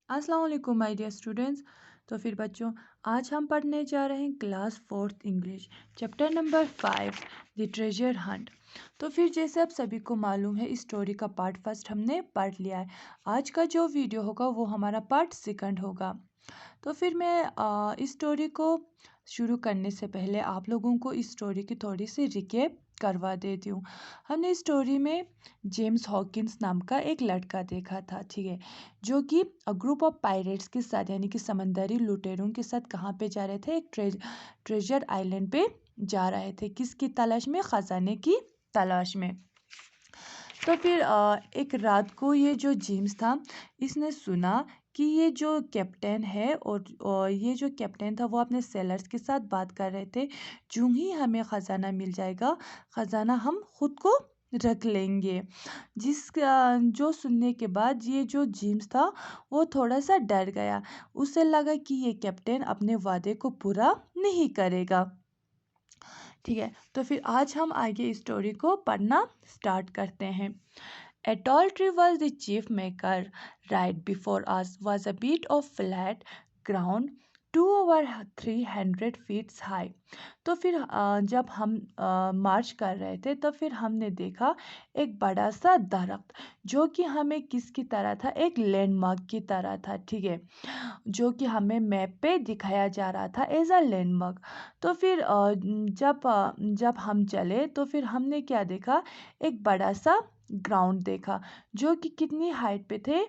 अस्सलाम वालेकुम my dear students. तो फिर बच्चों, आज हम पढ़ने जा रहे हैं class 4th English chapter number 5 the treasure Hunt. तो फिर जैसे आप सभी को मालूम है, इस स्टोरी का पार्ट फर्स्ट हमने पढ़ लिया है। आज का जो वीडियो होगा वो हमारा पार्ट सेकंड होगा। तो फिर मैं इस स्टोरी को शुरू करने से पहले आप लोगों को इस स्टोरी की थोड़ी सी रिकेप करवा देती हूँ। हमने इस स्टोरी में जेम्स हॉकिंस नाम का एक लड़का देखा था, ठीक है, जो कि ग्रुप ऑफ पायरेट्स के साथ यानी कि समंदरी लुटेरों के साथ कहाँ पे जा रहे थे, एक ट्रेजर आइलैंड पे जा रहे थे। किसकी तलाश में? खजाने की तलाश में। तो फिर एक रात को ये जो जेम्स था, इसने सुना कि ये जो कैप्टन है और ये जो कैप्टन था वो अपने सेलर्स के साथ बात कर रहे थे, जो ही हमें ख़जाना मिल जाएगा, ख़जाना हम खुद को रख लेंगे। जो सुनने के बाद ये जो जेम्स था वो थोड़ा सा डर गया। उसे लगा कि ये कैप्टन अपने वादे को पूरा नहीं करेगा। ठीक है, तो फिर आज हम आगे इस स्टोरी को पढ़ना स्टार्ट करते हैं। A tall tree was the chief maker. Right before us was a bit of flat ground 2 over 300 feet high. तो फिर जब हम मार्च कर रहे थे तो फिर हमने देखा एक बड़ा सा दरख्त, जो कि हमें किसकी तरह था? एक लैंडमार्क की तरह था, ठीक है, जो कि हमें मैप पे दिखाया जा रहा था एज अ लैंडमार्क। तो फिर जब हम चले तो फिर हमने क्या देखा? एक बड़ा सा ग्राउंड देखा, जो कि कितनी हाइट पे थे?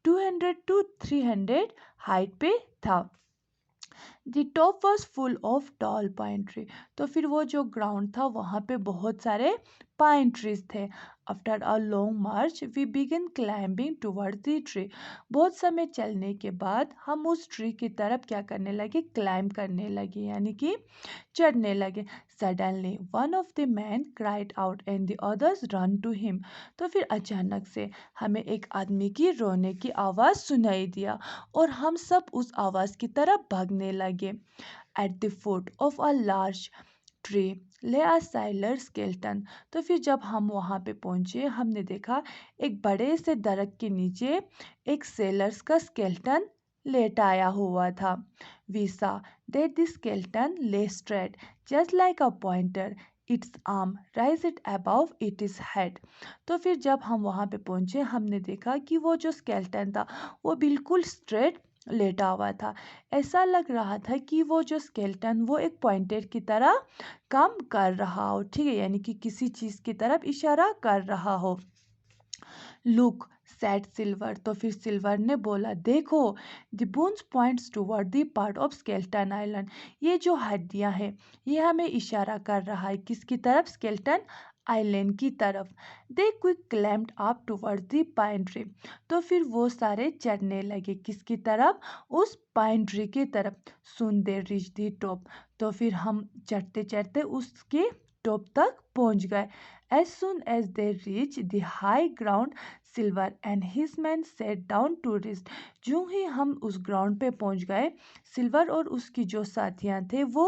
200 to 300 हाइट पे था। The top was full of tall pine tree. तो फिर वो जो ग्राउंड था वहाँ पे बहुत सारे पाइन ट्रीज थे। After a long march we began climbing toward the tree. बहुत समय चलने के बाद हम उस ट्री की तरफ क्या करने लगे? क्लाइंब करने लगे, यानी कि चढ़ने लगे। Suddenly one of the man cried out and the others run to him. तो फिर अचानक से हमें एक आदमी की रोने की आवाज़ सुनाई दिया और हम सब उस आवाज़ की तरफ भागने लगे। At the foot of a large tree ले आ साइलर स्केल्टन। तो फिर जब हम वहाँ पे पहुँचे, हमने देखा एक बड़े से दरख्त के नीचे एक सेलर्स का स्केल्टन लेटाया हुआ था। We saw that the skeleton lay straight just like a pointer, its arm rise it above it is head. तो फिर जब हम वहाँ पे पहुँचे, हमने देखा कि वो जो स्केल्टन था वो बिल्कुल स्ट्रेट लेटा हुआ था। ऐसा लग रहा था कि वो जो स्केल्टन वो एक पॉइंटर की तरह काम कर रहा हो, ठीक है, यानी कि किसी चीज़ की तरफ इशारा कर रहा हो। Look said Silver. तो फिर सिल्वर ने बोला, देखो, the bones points toward the part of Skeleton Island. ये जो हड्डियां हैं ये हमें इशारा कर रहा है किसकी तरफ? स्केल्टन आइलैंड की तरफ। They quick clambered up toward the pine tree. तो फिर वो सारे चढ़ने लगे किसकी तरफ? उस पाइन ट्री की तरफ। सुन दे रिच द टॉप। तो फिर हम चढ़ते चढ़ते उसके टॉप तक पहुंच गए। As soon as they reached the high ground, Silver and his man sat down to rest. जो ही हम उस ग्राउंड पे पहुंच गए, सिल्वर और उसकी जो साथियां थे वो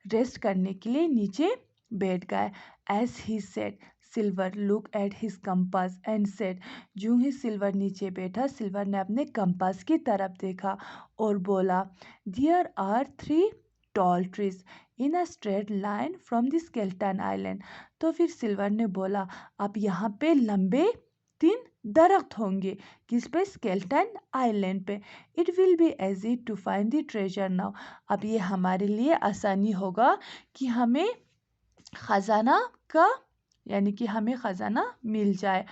रेस्ट करने के लिए नीचे बैठ गए। एज ही sat Silver look at his compass and said. जो ही सिल्वर नीचे बैठा, सिल्वर ने अपने कंपास की तरफ देखा और बोला, there are 3 tall trees in a straight line from the Skeleton Island. तो फिर सिल्वर ने बोला, अब यहाँ पे लंबे 3 दरख्त होंगे। किस पे? स्केल्टन आइलैंड पे। It will be easy to find the treasure now. अब ये हमारे लिए आसानी होगा कि हमें खजाना का यानी कि हमें खजाना मिल जाए।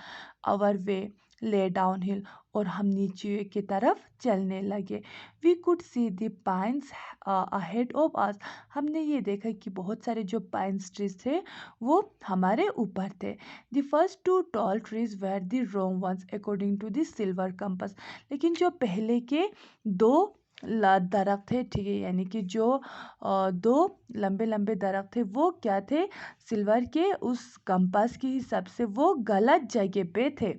Our way lay down hill. और हम नीचे की तरफ चलने लगे। We could see the pines ahead of us. हमने ये देखा कि बहुत सारे जो पाइन्स ट्रीज थे वो हमारे ऊपर थे। The first 2 tall trees were the wrong ones according to the Silver compass. लेकिन जो पहले के 2 दरख्त थे, ठीक है, यानी कि जो 2 लंबे लंबे दरख्त थे वो क्या थे? सिल्वर के उस कंपास के हिसाब से वो गलत जगह पे थे।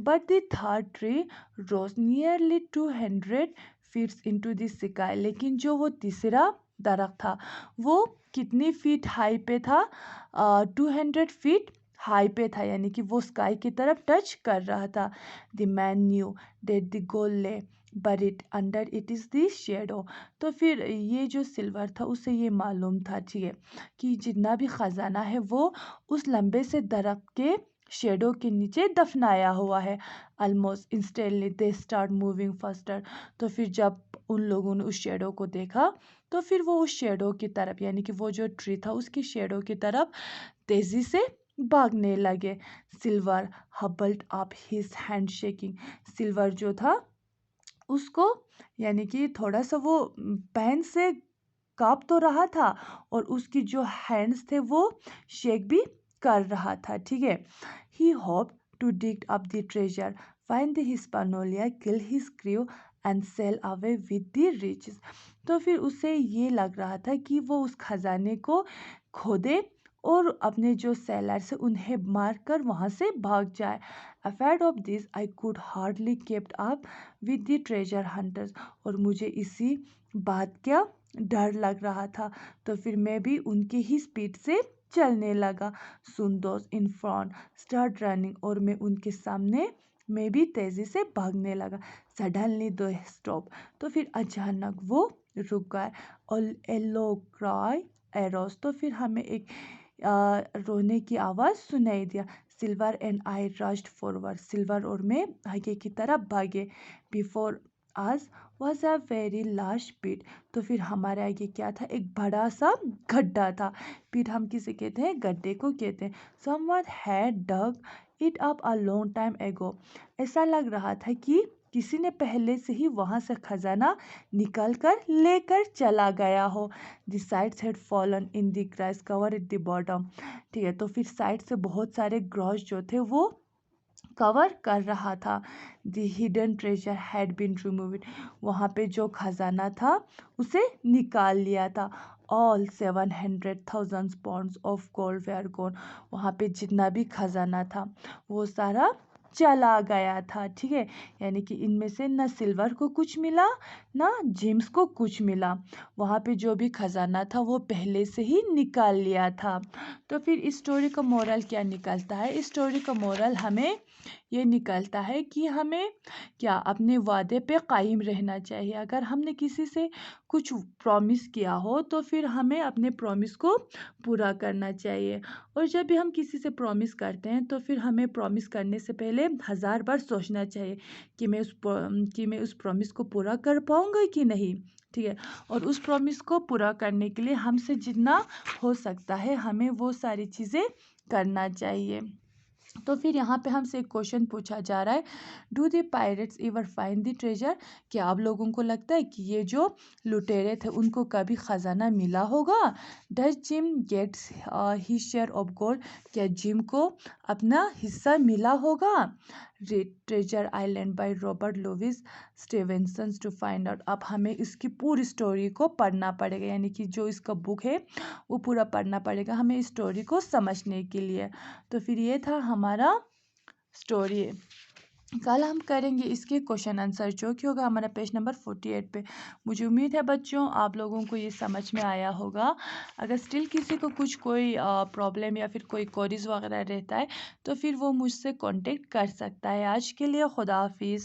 But the third tree rose nearly 200 feets into the sky. लेकिन जो वो तीसरा दरख्त था वो कितनी फीट हाई पे था? 200 फीट हाई पे था, यानी कि वो स्काई की तरफ टच कर रहा था। The man knew that the gold lay but it under it is the shadow। तो फिर ये जो सिल्वर था उसे ये मालूम था, ठीक है, कि जितना भी खजाना है वो उस लंबे से दरख्त के शेडो के नीचे दफनाया हुआ है। Almost instantly they start moving faster. तो फिर जब उन लोगों ने उस शेडो को देखा तो फिर वो उस शेडो की तरफ, यानी कि वो जो ट्री था उसकी शेडो की तरफ तेजी से भागने लगे। Silver hobbled up his hand shaking. Silver जो था उसको, यानी कि थोड़ा सा वो पेन से काँप तो रहा था और उसकी जो हैंड्स थे वो शेक भी कर रहा था, ठीक है। He hope to dig up the treasure, find the Hispaniola, kill his crew and sail away with the riches. तो फिर उसे ये लग रहा था कि वो उस खजाने को खोदे और अपने जो सेलर से उन्हें मार कर वहाँ से भाग जाए। Afraid of this I could hardly kept up with the treasure hunters. और मुझे इसी बात का डर लग रहा था, तो फिर मैं भी उनकी ही स्पीड से चलने लगा। सुन दोस इन फ्रंट स्टार्ट रनिंग, और मैं उनके सामने मैं भी तेजी से भागने लगा। सडनली दो स्टॉप, तो फिर अचानक वो रुक गए। और ए लो क्राई एरोस, तो फिर हमें एक रोने की आवाज़ सुनाई दिया। Silver and I rushed forward, silver और मैं आगे की तरफ भागे। बिफोर आज वॉज अ वेरी लार्ज पिट, तो फिर हमारे आगे क्या था, एक बड़ा सा गड्ढा था। पिट हम किसे कहते हैं, गड्ढे को कहते हैं। Someone had dug it up a long time ago, ऐसा लग रहा था कि किसी ने पहले से ही वहां से खजाना निकाल कर लेकर चला गया हो। The sides had fallen in the grass cover at the bottom, ठीक है, तो फिर साइड से बहुत सारे ग्रॉस जो थे वो कवर कर रहा था। The hidden treasure had been removed, वहाँ पे जो खजाना था उसे निकाल लिया था। All 700,000 pounds of gold were gone, वहाँ पे जितना भी खजाना था वो सारा चला गया था, ठीक है। यानी कि इनमें से न सिल्वर को कुछ मिला ना जेम्स को कुछ मिला। वहाँ पे जो भी खजाना था वो पहले से ही निकाल लिया था। तो फिर इस स्टोरी का मोरल क्या निकलता है, इस स्टोरी का मोरल हमें ये निकलता है कि हमें क्या अपने वादे पे कायम रहना चाहिए। अगर हमने किसी से कुछ प्रॉमिस किया हो तो फिर हमें अपने प्रॉमिस को पूरा करना चाहिए। और जब भी हम किसी से प्रॉमिस करते हैं तो फिर हमें प्रॉमिस करने से पहले 1000 बार सोचना चाहिए कि मैं उस प्रॉमिस को पूरा कर पाऊंगा कि नहीं, ठीक है। और उस प्रॉमिस को पूरा करने के लिए हमसे जितना हो सकता है हमें वो सारी चीज़ें करना चाहिए। तो फिर यहाँ पे हमसे एक क्वेश्चन पूछा जा रहा है, do the pirates ever find the treasure, क्या आप लोगों को लगता है कि ये जो लुटेरे थे उनको कभी खजाना मिला होगा। Does Jim gets his share of gold, क्या जिम को अपना हिस्सा मिला होगा। Read Treasure Island by Robert Louis Stevenson to find out, अब हमें इसकी पूरी स्टोरी को पढ़ना पड़ेगा, यानी कि जो इसका बुक है वो पूरा पढ़ना पड़ेगा हमें इस स्टोरी को समझने के लिए। तो फिर ये था हमारा स्टोरी। कल हम करेंगे इसके क्वेश्चन आंसर जो कि होगा हमारा पेज नंबर 48 पे। मुझे उम्मीद है बच्चों आप लोगों को ये समझ में आया होगा। अगर स्टिल किसी को कुछ कोई प्रॉब्लम या फिर कोई क्वेरीज वगैरह रहता है तो फिर वो मुझसे कांटेक्ट कर सकता है। आज के लिए खुदा हाफिज़।